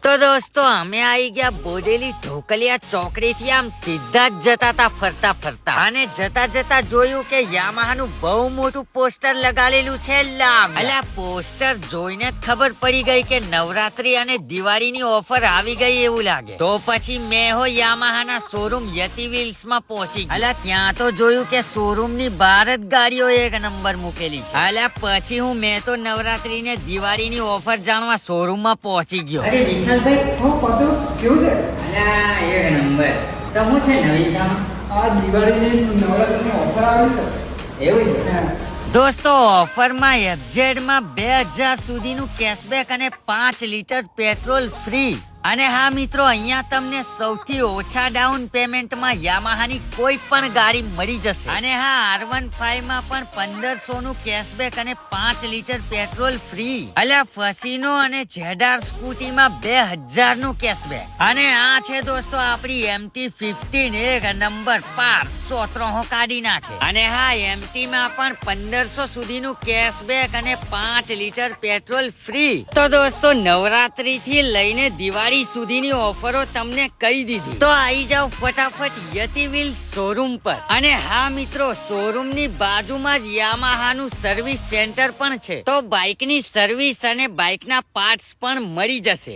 તો દોસ્તો અમે આવી ગયા બોડેલી ઢોકલિયા ચોકડી થી આમ સીધા જ જતા હતા ફરતા ફરતા, અને જતા જતા જોયું કે યામાહાનું બહુ મોટું પોસ્ટર લગાડેલું છે. અલ્યા પોસ્ટર જોઈને જ ખબર પડી ગઈ કે નવરાત્રી અને દિવાળીની ઓફર આવી ગઈ એવું લાગે. તો પછી મેં હો યામાહાના શોરૂમ યતિ વ્હીલ્સ માં પહોંચી. અલ્યા ત્યાં તો જોયું કે શોરૂમ ની બહાર જ ગાડીઓ એક નંબર મૂકેલી છે. અલ્યા પછી મેં તો નવરાત્રી ને દિવાળી ની ઓફર જાણવા શોરૂમ માં પહોંચી ગયો. અરે વિશાલભાઈ, પાછું કેવું છે? અલ્યા એક નંબર. તો હું છે નવીનતામાં આ દિવાળીની નવરાત્રીની ઓફર આવી છે. એવું છે હા. દોસ્તો ઓફરમાં FZ માં 2000 સુધીનું કેશબેક અને 5 લીટર પેટ્રોલ ફ્રી. અને હા મિત્રો, અહીંયા તમને સૌથી ઓછા ડાઉન પેમેન્ટમાં યામાહાની કોઈ પણ ગાડી મળી જશે. અને હા R15 માં પણ 1500 નું કેશબેક અને 5 લીટર પેટ્રોલ ફ્રી. અલ્યા ફસીનો અને ZR સ્કૂટીમાં 2000 નું કેશબેક. અને આ છે દોસ્તો આપણી MT-15 એક નંબર પાસ 100 કાઢી નાખે. અને હા MT માં પણ 1500 સુધીનું કેશબેક અને 5 લીટર પેટ્રોલ ફ્રી. તો દોસ્તો નવરાત્રી થી લઈને દિવાળી સુધીની ઓફરો તમને કહી દીધી. તો આવી જાવ ફટાફટ યતિ વ્હીલ્સ શોરૂમ પર. અને હા મિત્રો, શોરૂમ ની બાજુમાં જ યામાહાનું સર્વિસ સેન્ટર પણ છે. તો બાઇકની સર્વિસ અને બાઇકના પાર્ટ્સ પણ મળી જશે.